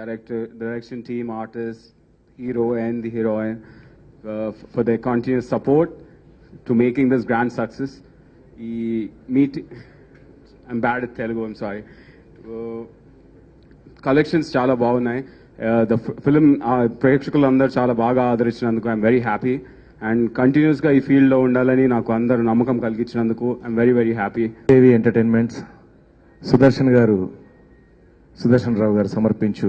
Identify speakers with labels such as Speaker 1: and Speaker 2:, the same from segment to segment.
Speaker 1: direction team, artists, hero and the heroine for their continuous support to making this grand success. I'm bad at Telugu, I'm sorry. Collections chala bagunayi. The film ప్రేక్షకులందరూ చాలా బాగా ఆదరించినందుకు I'm very happy and కంటిన్యూస్గా ఈ ఫీల్డ్లో ఉండాలని నాకు అందరూ నమ్మకం కలిగించినందుకు I'm very very happy.
Speaker 2: Devi entertainments Sudarshan Rao గారు సమర్పించు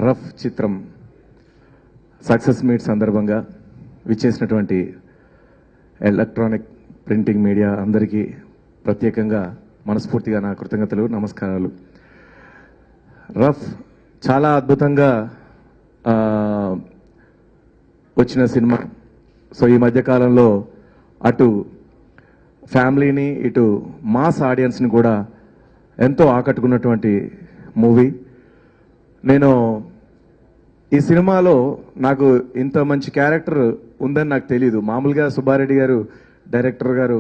Speaker 2: రఫ్ చిత్రం సక్సెస్ మీట్ సందర్భంగా విచ్చేసినటువంటి ఎలక్ట్రానిక్ ప్రింటింగ్ మీడియా అందరికీ ప్రత్యేకంగా మనస్ఫూర్తిగా నా కృతజ్ఞతలు, నమస్కారాలు. రఫ్ చాలా అద్భుతంగా వచ్చిన సినిమా. సో ఈ మధ్యకాలంలో అటు ఫ్యామిలీని ఇటు మాస్ ఆడియన్స్ని కూడా ఎంతో ఆకట్టుకున్నటువంటి మూవీ. నేను ఈ సినిమాలో నాకు ఇంత మంచి క్యారెక్టర్ ఉందని నాకు తెలీదు. మామూలుగా సుబ్బారెడ్డి గారు డైరెక్టర్ గారు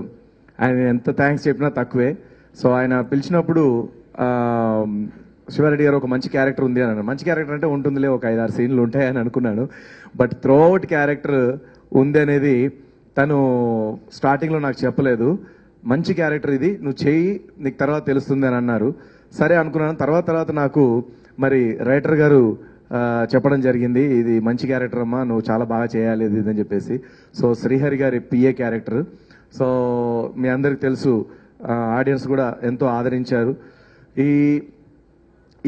Speaker 2: ఆయన ఎంత థ్యాంక్స్ చెప్పినా తక్కువే. సో ఆయన పిలిచినప్పుడు శివారెడ్డి గారు ఒక మంచి క్యారెక్టర్ ఉంది అని అన్నారు. మంచి క్యారెక్టర్ అంటే ఉంటుందిలే, ఒక 5-6 సీన్లు ఉంటాయని అనుకున్నాను. బట్ త్రూఅవుట్ క్యారెక్టర్ ఉంది అనేది తను స్టార్టింగ్లో నాకు చెప్పలేదు. మంచి క్యారెక్టర్ ఇది, నువ్వు చేయి, నీకు తర్వాత తెలుస్తుంది అని అన్నారు. సరే అనుకున్నాను. తర్వాత నాకు మరి రైటర్ గారు చెప్పడం జరిగింది, ఇది మంచి క్యారెక్టర్ అమ్మా, నువ్వు చాలా బాగా చేయాలి ఇది అని చెప్పేసి. సో శ్రీహరి గారి పిఏ క్యారెక్టర్. సో మీ అందరికి తెలుసు, ఆడియన్స్ కూడా ఎంతో ఆదరించారు.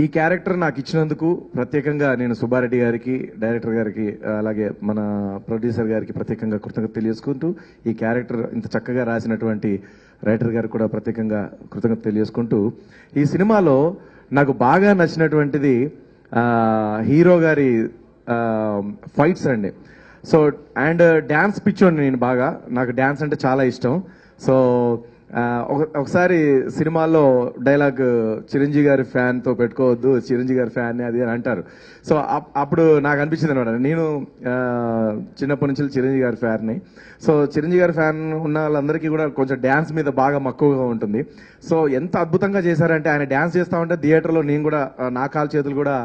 Speaker 2: ఈ క్యారెక్టర్ నాకు ఇచ్చినందుకు ప్రత్యేకంగా నేను సుబ్బారెడ్డి గారికి, డైరెక్టర్ గారికి, అలాగే మన ప్రొడ్యూసర్ గారికి ప్రత్యేకంగా కృతజ్ఞత తెలియజేసుకుంటూ, ఈ క్యారెక్టర్ ఇంత చక్కగా రాసినటువంటి రైటర్ గారికి కూడా ప్రత్యేకంగా కృతజ్ఞత తెలియజేసుకుంటూ, ఈ సినిమాలో నాకు బాగా నచ్చినటువంటిది హీరో గారి ఫైట్స్ అండి. సో అండ్ డ్యాన్స్ పిచ్చోండి నేను బాగా, నాకు డ్యాన్స్ అంటే చాలా ఇష్టం. సో ఒకసారి సినిమాల్లో డైలాగ్ చిరంజీవి గారి ఫ్యాన్తో పెట్టుకోవద్దు, చిరంజీవి గారి ఫ్యాన్ అది అని అంటారు. సో అప్పుడు నాకు అనిపించింది అనమాట, నేను చిన్నప్పటి నుంచి చిరంజీవి గారి ఫ్యాన్ని. సో చిరంజీవి గారి ఫ్యాన్ ఉన్న వాళ్ళందరికీ కూడా కొంచెం డ్యాన్స్ మీద బాగా మక్కువగా ఉంటుంది. సో ఎంత అద్భుతంగా చేశారంటే, ఆయన డ్యాన్స్ చేస్తా ఉంటే థియేటర్లో నేను కూడా నా కాలు చేతులు కూడా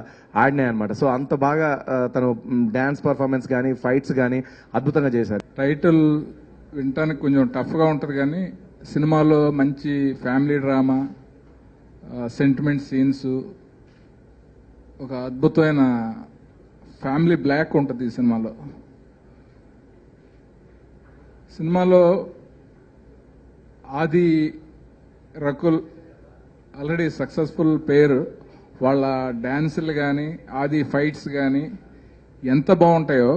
Speaker 2: ఆడినాయి అనమాట. సో అంత బాగా తను డ్యాన్స్ పర్ఫార్మెన్స్ కానీ ఫైట్స్ కానీ అద్భుతంగా చేశారు.
Speaker 3: టైటిల్ వినటానికి కొంచెం టఫ్గా ఉంటుంది కానీ సినిమాలో మంచి ఫ్యామిలీ డ్రామా, సెంటిమెంట్ సీన్స్, ఒక అద్భుతమైన ఫ్యామిలీ బ్లాక్ ఉంటుంది ఈ సినిమాలో. సినిమాలో ఆది రకుల్ ఆల్రెడీ సక్సెస్ఫుల్ పేరు, వాళ్ళ డ్యాన్సులు కానీ ఆది ఫైట్స్ కానీ ఎంత బాగుంటాయో,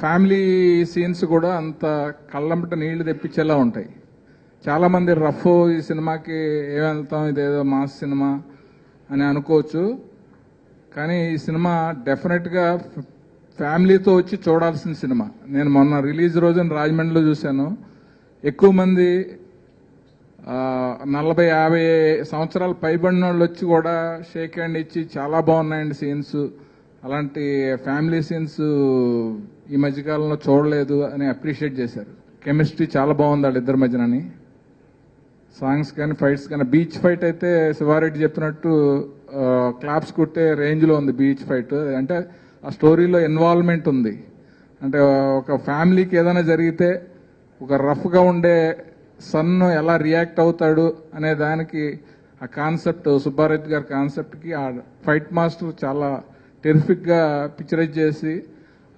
Speaker 3: ఫ్యామిలీ సీన్స్ కూడా అంత కళ్ళంబట నీళ్లు తెప్పించేలా ఉంటాయి. చాలామంది రఫ్ ఈ సినిమాకి ఏం వెళ్తాం, ఇదేదో మాస్ సినిమా అని అనుకోవచ్చు, కానీ ఈ సినిమా డెఫినెట్గా ఫ్యామిలీతో వచ్చి చూడాల్సిన సినిమా. నేను మొన్న రిలీజ్ రోజున రాజమండ్రిలో చూశాను. ఎక్కువ మంది 40-50 సంవత్సరాలు పైబడిన వాళ్ళు వచ్చి కూడా షేక్ హ్యాండ్ ఇచ్చి చాలా బాగున్నాయండి సీన్స్, అలాంటి ఫ్యామిలీ సీన్స్ ఈ మధ్యకాలంలో చూడలేదు అని అప్రిషియేట్ చేశారు. కెమిస్ట్రీ చాలా బాగుంది వాళ్ళిద్దరి మధ్యనని. సాంగ్స్ కానీ ఫైట్స్ కానీ, బీచ్ ఫైట్ అయితే శివారెడ్డి చెప్పినట్టు క్లాప్స్ కొట్టే రేంజ్లో ఉంది బీచ్ ఫైట్. అంటే ఆ స్టోరీలో ఇన్వాల్వ్మెంట్ ఉంది. అంటే ఒక ఫ్యామిలీకి ఏదైనా జరిగితే ఒక రఫ్గా ఉండే సన్ ఎలా రియాక్ట్ అవుతాడు అనే దానికి ఆ కాన్సెప్ట్, సుబ్బారెడ్డి గారి కాన్సెప్ట్కి ఆ ఫైట్ మాస్టర్ చాలా టెరిఫిక్గా పిక్చరైజ్ చేసి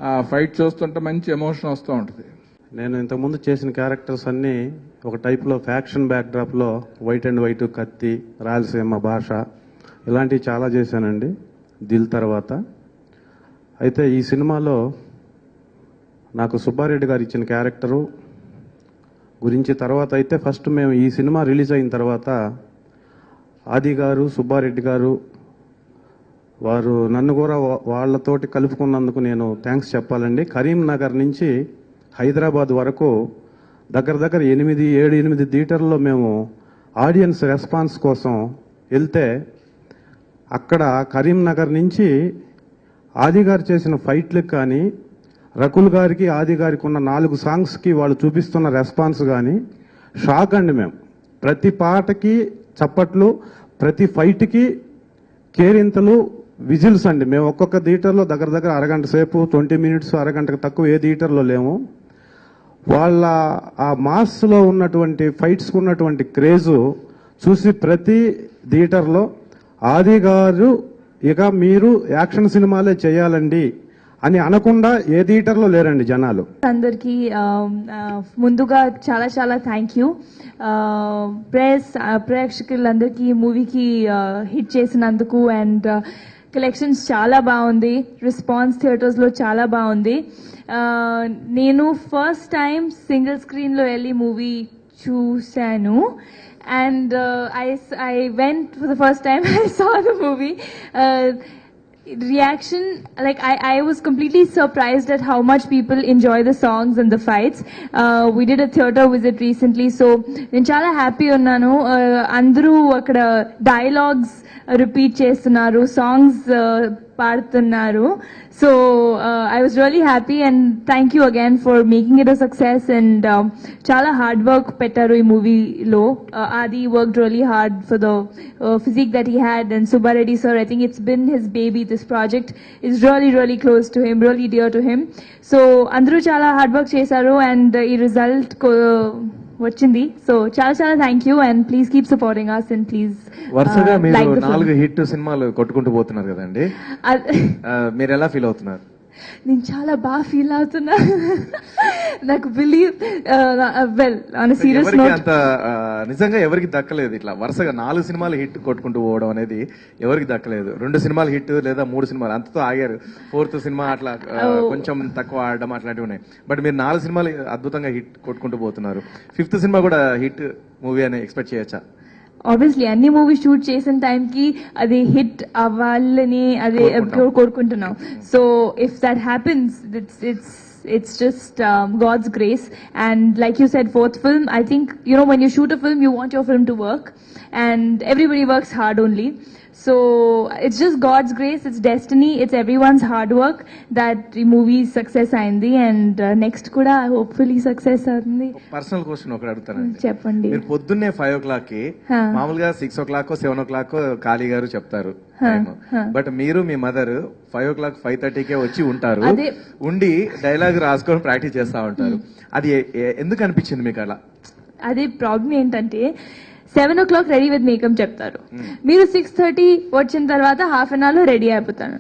Speaker 3: ఆ ఫైట్ చూస్తుంటే మంచి ఎమోషన్ వస్తూ ఉంటుంది.
Speaker 4: నేను ఇంతకుముందు చేసిన క్యారెక్టర్స్ అన్నీ ఒక టైప్లో ఫ్యాక్షన్ బ్యాక్డ్రాప్లో వైట్ అండ్ వైట్, కత్తి, రాయలసీమ భాష ఇలాంటివి చాలా చేశానండి దిల్ తర్వాత. అయితే ఈ సినిమాలో నాకు సుబ్బారెడ్డి గారు ఇచ్చిన క్యారెక్టరు గురించి తర్వాత అయితే ఫస్ట్ మేము ఈ సినిమా రిలీజ్ అయిన తర్వాత ఆది గారు, సుబ్బారెడ్డి గారు వారు నన్ను కూడా వాళ్ళతోటి కలుపుకున్నందుకు నేను థ్యాంక్స్ చెప్పాలండి. కరీంనగర్ నుంచి హైదరాబాద్ వరకు దగ్గర 7-8 థియేటర్లో మేము ఆడియన్స్ రెస్పాన్స్ కోసం వెళ్తే, అక్కడ కరీంనగర్ నుంచి ఆది గారు చేసిన ఫైట్లకు కానీ, రకుల్ గారికి ఆది గారికి ఉన్న 4 సాంగ్స్కి వాళ్ళు చూపిస్తున్న రెస్పాన్స్ కానీ షాక్ అండి. మేము ప్రతి పాటకి చప్పట్లు, ప్రతి ఫైట్కి కేరింతలు, విజిల్స్ అండి. మేము ఒక్కొక్క థియేటర్లో దగ్గర దగ్గర అరగంట సేపు 20 మినిట్స్ అరగంటకు తక్కువ ఏ థియేటర్లో లేము. వాళ్ళ ఆ మాస్లో ఉన్నటువంటి ఫైట్స్కు ఉన్నటువంటి క్రేజు చూసి ప్రతి థియేటర్లో ఆది గారు ఇక మీరు యాక్షన్ సినిమాలే చేయాలండి అని అనకుండా ఏ థియేటర్లో లేరండి జనాలు.
Speaker 5: అందరికి ముందుగా చాలా చాలా థ్యాంక్ యూ. ప్రేక్షకులందరికీ మూవీకి హిట్ చేసినందుకు అండ్ కలెక్షన్స్ చాలా బాగుంది, రెస్పాన్స్ థియేటర్స్ లో చాలా బాగుంది. నేను ఫస్ట్ టైం సింగిల్ స్క్రీన్ లో వెళ్ళి మూవీ చూశాను and I went for the first time. I saw the movie. Reaction, like I was completely surprised at how much people enjoy the songs and the fights. We did a theater visit recently, so నేను చాలా happy ఉన్నాను. అందరూ అక్కడ dialogues repeat చేస్తున్నారు, songs పాడుతున్నారు. So I was really happy and thank you again for making it a success and chala hard work pettaru ee movie lo. Adi worked really hard for the physique that he had, and Subba Reddy sir, I think it's been his baby. This project is really really close to him, really dear to him. So andru chala hard work chesaru and ee result వచ్చింది. So చాలా చాలా thank you and please keep supporting us and please.
Speaker 2: వరుసగా మీరు 4 hit సినిమాలు కొట్టుకుంటూ పోతున్నారు కదండి, మీరు ఎలా ఫీల్ అవుతున్నారు?
Speaker 5: నేను చాలా బాగా ఫీల్ అవుతున్నా. నాకు believe well on serious note
Speaker 2: అంత నిజంగా ఎవరికి దక్కలేదు. ఇట్లా వరుసగా 4 సినిమాలు హిట్ కొట్టుకుంటూ పోవడం అనేది ఎవరికి దక్కలేదు. 2 సినిమాలు హిట్ లేదా 3 సినిమాలు అంతతో ఆగారు. 4th సినిమా అట్లా కొంచెం తక్కువ ఆడడం అట్లాంటివి ఉన్నాయి. బట్ మీరు 4 సినిమాలు అద్భుతంగా హిట్ కొట్టుకుంటూ పోతున్నారు. 5th సినిమా కూడా హిట్ మూవీ అని ఎక్స్పెక్ట్ చేయొచ్చా?
Speaker 5: ఆబ్వియస్లీ అన్ని మూవీ షూట్ చేసిన టైం కి అది హిట్ అవ్వాలని అది కోరుకుంటున్నాం. So if that happens it's just God's grace. And like you said, 4th film, I think, you know, when you shoot a film, you want your film to work, and everybody works hard only. So it's just God's grace, it's destiny, it's everyone's hard work that the movie success ayindi, and next kuda hopefully success avundi.
Speaker 2: Personal question ఒకటి అడుగుతానండి.
Speaker 5: చెప్పండి.
Speaker 2: మీరు పొద్దున్నే 5 o'clock కి మామూలుగా 6 o'clock 7 o'clock ఖాళీ గారు చెప్తారు, బట్ మీరు మీ మదర్ 5 o'clock 5:30 కే వచ్చి ఉంటారు, ఉండి డైలాగ్ రాసుకొని ప్రాక్టీస్ చేస్తా ఉంటారు. అది ఎందుకు అనిపించింది మీకు అలా?
Speaker 5: అదే ప్రాబ్లం ఏంటంటే 7 o'clock రెడీ విత్ మేకప్ చెప్తారు, మీరు 6:30 వచ్చిన తర్వాత హాఫ్ అన్ అవర్ లో రెడీ అయిపోతాను.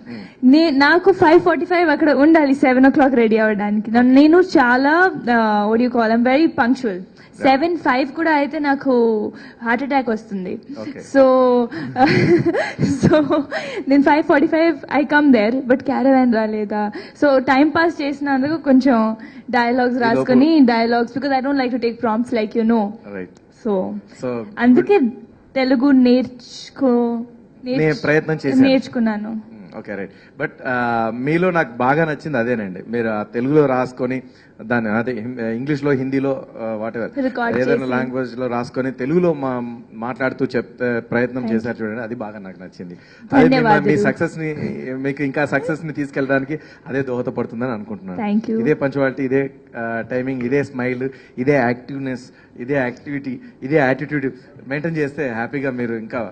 Speaker 5: నాకు 5:45 అక్కడ ఉండాలి 7 o'clock రెడీ అవ్వడానికి. నేను చాలా what you call, I'm very punctual. 7:05 కూడా అయితే నాకు హార్ట్ అటాక్ వస్తుంది. సో నేను 5:45 I come there, but caravan రాలేదా. సో టైం పాస్ చేసినందుకు కొంచెం డైలాగ్స్ రాసుకుని dialogues, because I don't like to take prompts like you know. So అందుకే తెలుగు నేర్చుకున్నాను.
Speaker 2: Okay right. బట్ మీలో నాకు బాగా నచ్చింది అదేనండి, మీరు ఆ తెలుగులో రాసుకొని దాన్ని అదే ఇంగ్లీష్ లో హిందీలో వాట్ ఎవర్ ఏదైనా లాంగ్వేజ్ లో రాసుకొని తెలుగులో మాట్లాడుతూ చెప్తే ప్రయత్నం చేశారు చూడండి, అది బాగా నాకు నచ్చింది. అదే మీ సక్సెస్ ని, మీకు ఇంకా సక్సెస్ ని తీసుకెళ్ళడానికి అదే దోహదపడుతుందని అనుకుంటున్నాను. ఇదే పంచువాలిటీ, ఇదే టైమింగ్, ఇదే స్మైల్, ఇదే యాక్టివ్నెస్, ఇదే యాక్టివిటీ, ఇదే యాటిట్యూడ్ మెయింటైన్ చేస్తే హ్యాపీగా మీరు ఇంకా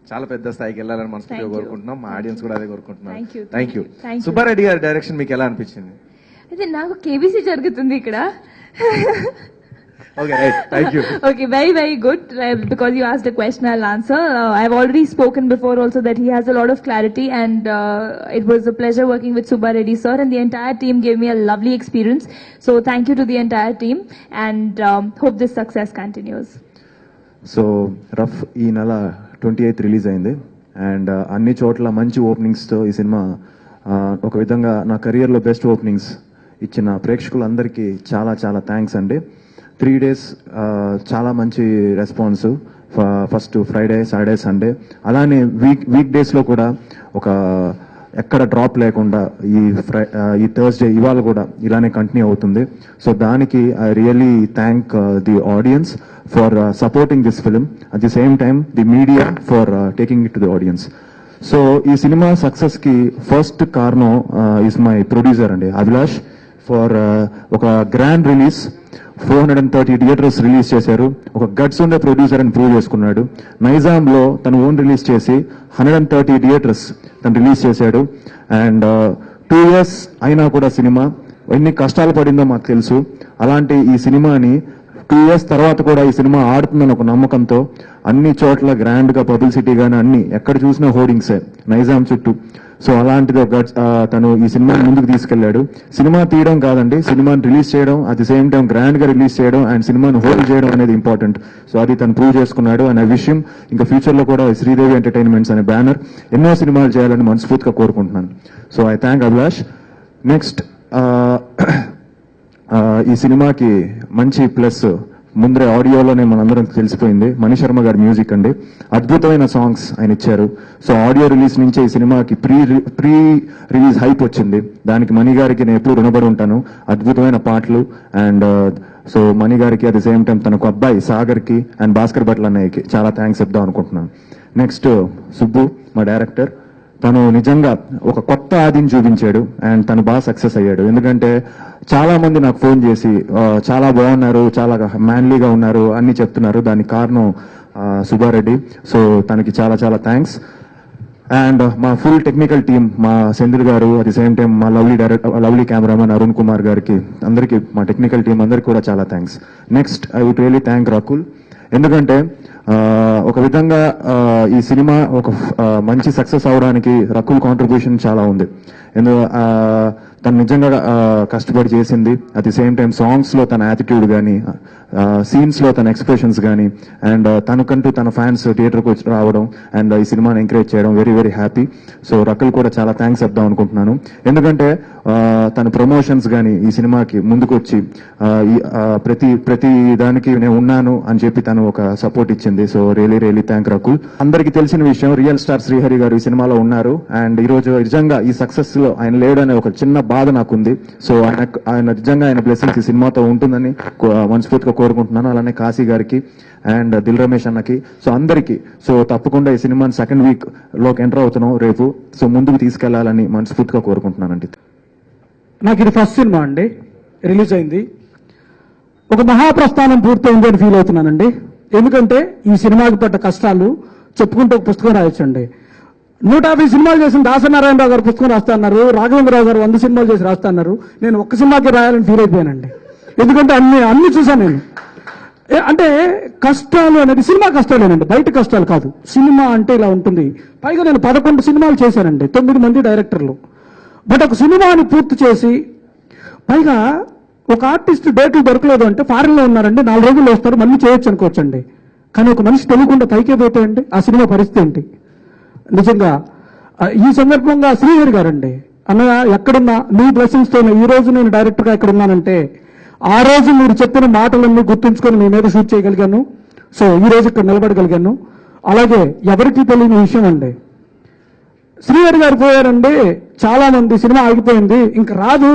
Speaker 2: చాలా పెద్ద స్థాయికి వెళ్ళాలని మనస్ఫూర్తిగా కోరుకుంటున్నాం. మా ఆడియన్స్ కూడా అదే కోరుకుంటున్నాం. Thank you. సుబ్బారెడ్డి గారి డైరెక్షన్ మీకు ఎలా అనిపించింది?
Speaker 5: అయితే నాకు కేబీసీ జరుగుతుంది ఇక్కడ.
Speaker 2: Okay, right. Thank you.
Speaker 5: Okay, very, very good. Because you asked a question, I'll answer. I've already spoken before also that he has a lot of clarity, and it was a pleasure working with Subba Reddy sir, and the entire team gave me a lovely experience. So thank you to the entire team, and hope this success continues.
Speaker 6: So, rough ఈ నెల 28th release అయింది, and అన్ని చోట్ల మంచి ఓపెనింగ్స్తో ఈ cinema ఒక విధంగా నా కెరియర్లో బెస్ట్ ఓపెనింగ్స్ ఇచ్చిన ప్రేక్షకులందరికీ చాలా చాలా థ్యాంక్స్ అండి. 3 days చాలా మంచి response. First Friday, Saturday, Sunday, అలానే వీక్ డేస్లో కూడా ఒక ఎక్కడ డ్రాప్ లేకుండా ఈ థర్స్డే ఇవాళ కూడా ఇలానే కంటిన్యూ అవుతుంది. సో దానికి I really thank the audience for supporting this film, at the same time the media for taking it to the audience. So ఈ సినిమా సక్సెస్కి ఫస్ట్ కారణం ఈజ్ మై ప్రొడ్యూసర్ అండి, అభిలాష్, ఫర్ ఒక గ్రాండ్ రిలీజ్ 430 థియేటర్స్ రిలీజ్ చేశారు. ఒక guts ఉండే producer అని prove చేసుకున్నాడు. నైజాంలో తను ఓన్ రిలీజ్ చేసి 130 థియేటర్స్ తను రిలీజ్ చేశాడు. అండ్ 2 years అయినా కూడా సినిమా ఎన్ని కష్టాలు పడిందో మాకు తెలుసు. అలాంటి ఈ సినిమాని 2 years తర్వాత కూడా ఈ సినిమా ఆడుతుందని ఒక నమ్మకంతో అన్ని చోట్ల గ్రాండ్ గా పబ్లిసిటీ గానీ అన్ని ఎక్కడ చూసినా హోర్డింగ్సే నైజాం చుట్టూ. సో అలాంటిది ఒక తను ఈ సినిమాని ముందుకు తీసుకెళ్లాడు. సినిమా తీయడం కాదండి, సినిమాని రిలీజ్ చేయడం, at the same time grand గా రిలీజ్ చేయడం అండ్ సినిమాని హోల్డ్ చేయడం అనేది ఇంపార్టెంట్. సో అది తను ప్రూవ్ చేసుకున్నాడు. అండ్ ఆ విషయం ఇంకా ఫ్యూచర్ లో కూడా శ్రీదేవి ఎంటర్టైన్మెంట్స్ అనే బ్యానర్ ఎన్నో సినిమాలు చేయాలని మనస్ఫూర్తిగా కోరుకుంటున్నాను. So I thank Abhilash. Next ఈ సినిమాకి మంచి ప్లస్ ముందరే ఆడియోలోనే మనందరం తెలిసిపోయింది, మణి శర్మ గారి మ్యూజిక్ అండి. అద్భుతమైన సాంగ్స్ ఆయన ఇచ్చారు. సో ఆడియో రిలీజ్ నుంచే ఈ సినిమాకి ప్రీ రిలీజ్ హైప్ వచ్చింది. దానికి మణి గారికి నేను ఎప్పుడు రుణపడి ఉంటాను. అద్భుతమైన పాటలు. అండ్ సో మణి గారికి అట్ ది సేమ్ టైం తనకు అబ్బాయి సాగర్కి అండ్ భాస్కర్ భట్ల అన్నయ్యకి చాలా థ్యాంక్స్ చెప్దాం అనుకుంటున్నాను. నెక్స్ట్ సుబ్బు మా డైరెక్టర్. తను నిజంగా ఒక కొత్త ఆదిని చూపించాడు అండ్ తను బాగా సక్సెస్ అయ్యాడు. ఎందుకంటే చాలా మంది నాకు ఫోన్ చేసి చాలా బాగున్నారు, చాలా మ్యాన్లీగా ఉన్నారు అన్ని చెప్తున్నారు. దానికి కారణం సుబ్బారెడ్డి. సో తనకి చాలా చాలా థ్యాంక్స్. అండ్ మా ఫుల్ టెక్నికల్ టీమ్, మా సెంధిల్ గారు, అట్ ది సేమ్ టైం మా లవ్లీ కెమెరామెన్ అరుణ్ కుమార్ గారికి, అందరికీ మా టెక్నికల్ టీం అందరికీ కూడా చాలా thanks. Next I would really thank Rakul. ఎందుకంటే ఒక విధంగా ఈ సినిమా ఒక మంచి సక్సెస్ అవడానికి రకుల్ కాంట్రిబ్యూషన్ చాలా ఉంది. తను నిజంగా కష్టపడి చేసింది. At the same time songs లో తన యాటిట్యూడ్ కానీ, సీన్స్ లో తన ఎక్స్ప్రెషన్స్ కానీ, అండ్ తనకంటూ తన ఫ్యాన్స్ థియేటర్కి వచ్చి రావడం అండ్ ఈ సినిమాని ఎంకరేజ్ చేయడం very very happy. So Rakul కూడా చాలా థ్యాంక్స్ చెప్దాం అనుకుంటున్నాను. ఎందుకంటే తన ప్రమోషన్స్ కానీ ఈ సినిమాకి ముందుకు వచ్చి ప్రతి దానికి నేను ఉన్నాను అని చెప్పి తను ఒక సపోర్ట్ ఇచ్చింది. So really really thank Rakul. అందరికీ తెలిసిన విషయం, రియల్ స్టార్ శ్రీహరి గారు ఈ సినిమాలో ఉన్నారు. అండ్ ఈ రోజు నిజంగా ఈ సక్సెస్ లో ఆయన లేడనే ఒక చిన్న బాధ నాకుంది. సో ఆయన నిజంగా ఆయన బ్లెస్సింగ్స్ ఈ సినిమాతో ఉంటుందని మనస్ఫూర్తిగా కోరుకుంటున్నాను. అలానే కాశీ గారికి అండ్ దిల్ రమేష్ అన్నకి, సో అందరికీ. సో తప్పకుండా ఈ సినిమాని సెకండ్ వీక్ లోకి ఎంటర్ అవుతున్నాం రేపు. సో ముందుకు తీసుకెళ్లాలని మనస్ఫూర్తిగా కోరుకుంటున్నానండి.
Speaker 7: నాకు ఇది ఫస్ట్ సినిమా అండి, రిలీజ్ అయింది. ఒక మహాప్రస్థానం పూర్తయింది అని ఫీల్ అవుతున్నానండి. ఎందుకంటే ఈ సినిమాకి పడ్డ కష్టాలు చెప్పుకుంటూ ఒక పుస్తకం రాయొచ్చండి. 150 సినిమాలు చేసిన దాసనారాయణరావు గారు పుస్తకం రాస్తా అన్నారు, రాఘవేంద్రరావు గారు 100 సినిమాలు చేసి రాస్తా అన్నారు. నేను ఒక్క సినిమాకి రాయాలని ఫీల్ అయిపోయానండి. ఎందుకంటే అన్ని చూసాను నేను. అంటే కష్టాలు అనేది సినిమా కష్టాలేనండి, బయట కష్టాలు కాదు. సినిమా అంటే ఇలా ఉంటుంది. పైగా నేను 11 సినిమాలు చేశానండి, 9 మంది డైరెక్టర్లు. బట్ ఒక సినిమాని పూర్తి చేసి పైగా ఒక ఆర్టిస్ట్ డేట్లు దొరకలేదు అంటే ఫారెన్ లో ఉన్నారండి, 4 రోజుల్లో వస్తారు, మళ్ళీ చేయొచ్చు అనుకోవచ్చండి. కానీ ఒక మనిషి తెలియకుండా పైకే పోతాయండి, ఆ సినిమా పరిస్థితి ఏంటి? నిజంగా ఈ సందర్భంగా శ్రీహరి గారండి, అన్నయ్య ఎక్కడున్నా మీ బ్లెస్సింగ్స్ తోనే ఈ రోజు నేను డైరెక్టర్ గా ఎక్కడ ఉన్నానంటే ఆ రోజు మీరు చెప్పిన మాటలన్నీ గుర్తుంచుకొని మీ మీద షూట్ చేయగలిగాను. సో ఈ రోజు ఇక్కడ నిలబడగలిగాను. అలాగే ఎవరికి తెలియని విషయం అండి, శ్రీహరి గారు పోయారండి, చాలా మంది సినిమా ఆగిపోయింది ఇంకా రాదు,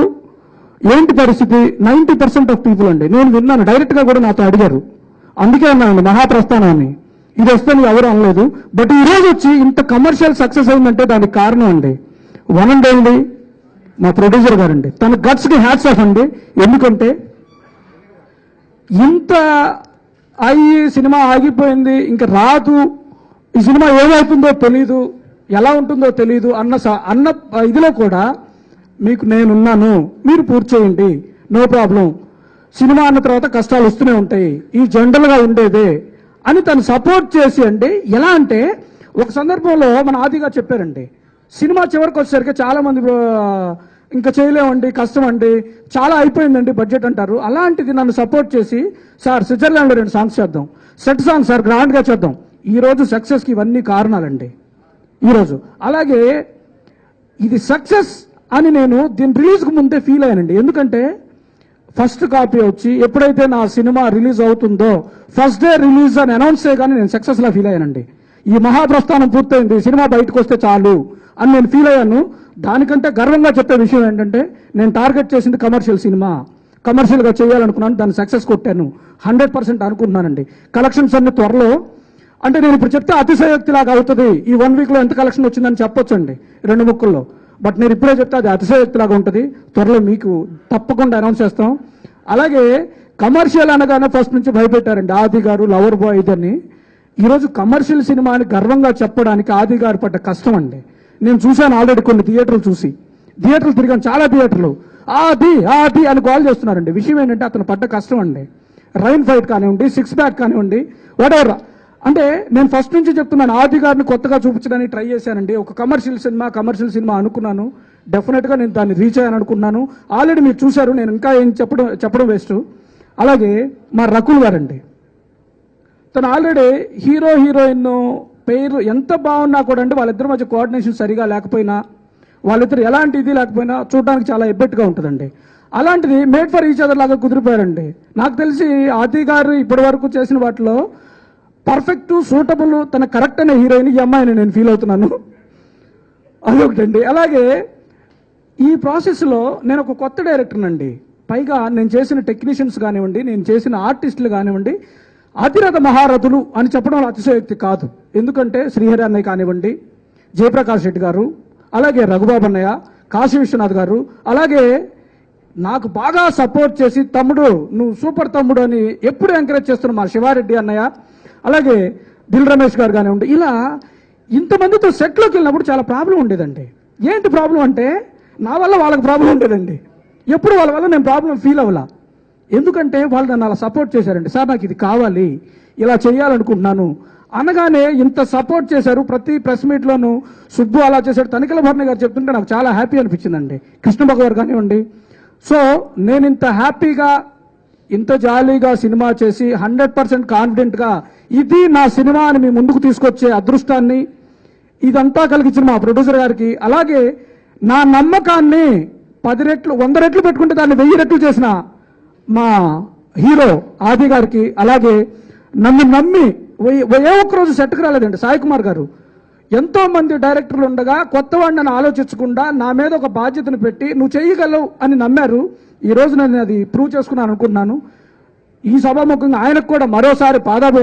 Speaker 7: ఏంటి పరిస్థితి? 90% ఆఫ్ పీపుల్ అండి, నేను విన్నాను, డైరెక్ట్ గా కూడా నాతో అడిగారు. అందుకే అన్నాను మహాప్రస్థానాన్ని, ఇది వస్తే ఎవరు అనలేదు. బట్ ఈ రోజు వచ్చి ఇంత కమర్షియల్ సక్సెస్ అయిందంటే దానికి కారణం అండి వన్ అండ్ ఓన్లీ మా ప్రొడ్యూసర్ గారండి. తన గట్స్ కి హ్యాట్స్ ఆఫ్ అండి. ఎందుకంటే ఇంత అయ్యి సినిమా ఆగిపోయింది ఇంకా రాదు, ఈ సినిమా ఏమవుతుందో తెలీదు, ఎలా ఉంటుందో తెలీదు అన్న ఇదిలో కూడా మీకు నేనున్నాను, మీరు పూర్తి చేయండి, నో ప్రాబ్లం, సినిమా అన్న తర్వాత కష్టాలు వస్తూనే ఉంటాయి, ఈ జనరల్ గా ఉండేదే అని తను సపోర్ట్ చేసి అండి. ఎలా అంటే ఒక సందర్భంలో మన ఆదిగా చెప్పారండి, సినిమా చివరికి వచ్చేసరికి చాలా మంది ఇంకా చేయలేమండి, కష్టం అండి, చాలా అయిపోయిందండి బడ్జెట్ అంటారు. అలాంటిది నన్ను సపోర్ట్ చేసి, సార్ స్విట్జర్లాండ్ లో 2 సాంగ్స్ చేద్దాం, సెట్ సాంగ్ సార్ గ్రాండ్ గా చేద్దాం. ఈ రోజు సక్సెస్ కి ఇవన్నీ కారణాలండి ఈరోజు. అలాగే ఇది సక్సెస్ అని నేను దీని రిలీజ్ కు ముందే ఫీల్ అయ్యానండి. ఎందుకంటే ఫస్ట్ కాపీ వచ్చి ఎప్పుడైతే నా సినిమా రిలీజ్ అవుతుందో ఫస్ట్ డే రిలీజ్ అని అనౌన్స్ చేయగానే నేను సక్సెస్ లా ఫీల్ అయ్యానండి. ఈ మహాప్రస్థానం పూర్తయింది, సినిమా బయటకు వస్తే చాలు అని నేను ఫీల్ అయ్యాను. దానికంటే గర్వంగా చెప్పే విషయం ఏంటంటే నేను టార్గెట్ చేసింది కమర్షియల్ సినిమా, కమర్షియల్ గా చేయాలనుకున్నాను, దాన్ని సక్సెస్ కొట్టాను 100% అనుకుంటున్నానండి. కలెక్షన్స్ అన్ని త్వరలో, అంటే నేను ఇప్పుడు చెప్తే అతిశయోక్తి లాగా అవుతుంది, ఈ 1 వీక్ లో ఎంత కలెక్షన్ వచ్చిందని చెప్పొచ్చండి 2 ముక్కల్లో. బట్ నేను ఇప్పుడే చెప్తే అది అతిశయోక్తి లాగా ఉంటుంది. త్వరలో మీకు తప్పకుండా అనౌన్స్ చేస్తాం. అలాగే కమర్షియల్ అనగానే ఫస్ట్ నుంచి భయపెట్టారండి ఆది గారు లవర్ బాయ్ ఇదని. ఈరోజు కమర్షియల్ సినిమా అని గర్వంగా చెప్పడానికి ఆది గారు పడ్డ కష్టం అండి. నేను చూశాను ఆల్రెడీ కొన్ని థియేటర్లు తిరిగాను, చాలా థియేటర్లు ఆది ఆది అని కాల్ చేస్తున్నారండి. విషయం ఏంటంటే అతను పడ్డ కష్టం అండి. రైన్ ఫైట్ కానివ్వండి, సిక్స్ ప్యాక్ కానివ్వండి, వాటెవర్. అంటే నేను ఫస్ట్ నుంచి చెప్తున్నాను, ఆది గారిని కొత్తగా చూపించడానికి ట్రై చేశానండి. ఒక కమర్షియల్ సినిమా అనుకున్నాను. డెఫినెట్గా నేను దాన్ని రీచ్ అయ్యాను అనుకున్నాను. ఆల్రెడీ మీరు చూశారు, నేను ఇంకా ఏం చెప్పడం వేస్ట్. అలాగే మా రకుల్ గారండి, తను ఆల్రెడీ హీరో హీరోయిన్ పేరు ఎంత బాగున్నా కూడా అండి వాళ్ళిద్దరి మధ్య కోఆర్డినేషన్ సరిగా లేకపోయినా, వాళ్ళిద్దరు ఎలాంటి ఇది లేకపోయినా చూడడానికి చాలా ఎబ్బెట్టుగా ఉంటుందండి. అలాంటిది మేడ్ ఫర్ ఈచ్ అదర్ లాగా కుదిరిపోయారండి. నాకు తెలిసి ఆది గారు ఇప్పటి వరకు చేసిన వాటిలో పర్ఫెక్ట్ సూటబుల్ తన కరెక్ట్ అనే హీరోయిన్ ఈ అమ్మాయిని నేను ఫీల్ అవుతున్నాను. అదొకటండి. అలాగే ఈ ప్రాసెస్లో నేను ఒక కొత్త డైరెక్టర్ అండి. పైగా నేను చేసిన టెక్నీషియన్స్ కానివ్వండి, నేను చేసిన ఆర్టిస్టులు కానివ్వండి, అతిరథ మహారథులు అని చెప్పడం అతిశయోక్తి కాదు. ఎందుకంటే శ్రీహరి అన్నయ్య కానివ్వండి, జయప్రకాష్ రెడ్డి గారు, అలాగే రఘుబాబు అన్నయ్య, కాశీ విశ్వనాథ్ గారు, అలాగే నాకు బాగా సపోర్ట్ చేసి తమ్ముడు నువ్వు సూపర్ తమ్ముడు అని ఎప్పుడు ఎంకరేజ్ చేస్తున్న మా శివారెడ్డి అన్నయ్య, అలాగే దిల్ రమేష్ గారు కానివ్వండి, ఇలా ఇంతమందితో సెట్లోకి వెళ్ళినప్పుడు చాలా ప్రాబ్లం ఉండేదండి. ఏంటి ప్రాబ్లం అంటే నా వల్ల వాళ్ళకి ప్రాబ్లం ఉండేదండి. ఎప్పుడు వాళ్ళ వల్ల నేను ప్రాబ్లం ఫీల్ అవ్వాల. ఎందుకంటే వాళ్ళు నన్ను అలా సపోర్ట్ చేశారండి. సార్ నాకు ఇది కావాలి, ఇలా చేయాలనుకుంటున్నాను అనగానే ఇంత సపోర్ట్ చేశారు. ప్రతి ప్రెస్ మీట్లోనూ సుబ్బు అలా చేశాడు, తనిఖీల భరణి గారు చెప్తుంటే నాకు చాలా హ్యాపీ అనిపించిందండి. కృష్ణబాబు గారు కానివ్వండి. సో నేను ఇంత హ్యాపీగా ఇంత జాలీగా సినిమా చేసి 100% కాన్ఫిడెంట్గా ఇది నా సినిమా అని మీ ముందుకు తీసుకొచ్చే అదృష్టాన్ని ఇదంతా కలిగించిన మా ప్రొడ్యూసర్ గారికి, అలాగే నా నమ్మకాన్ని 10 రెట్లు 100 రెట్లు పెట్టుకుంటే దాన్ని 1000 రెట్లు చేసిన మా హీరో ఆది గారికి, అలాగే నన్ను నమ్మి ఏ ఒక్కరోజు సెట్కి రాలేదండి సాయి కుమార్ గారు. ఎంతో మంది డైరెక్టర్లు ఉండగా కొత్త వాడిని ఆలోచించకుండా నా మీద ఒక బాధ్యతను పెట్టి నువ్వు చేయగలవు అని నమ్మారు. ఈ రోజు నేను అది ప్రూవ్ చేసుకున్నాను అనుకుంటున్నాను. ఈ సభాముఖంగా ఆయనకు కూడా మరోసారి పాదాభి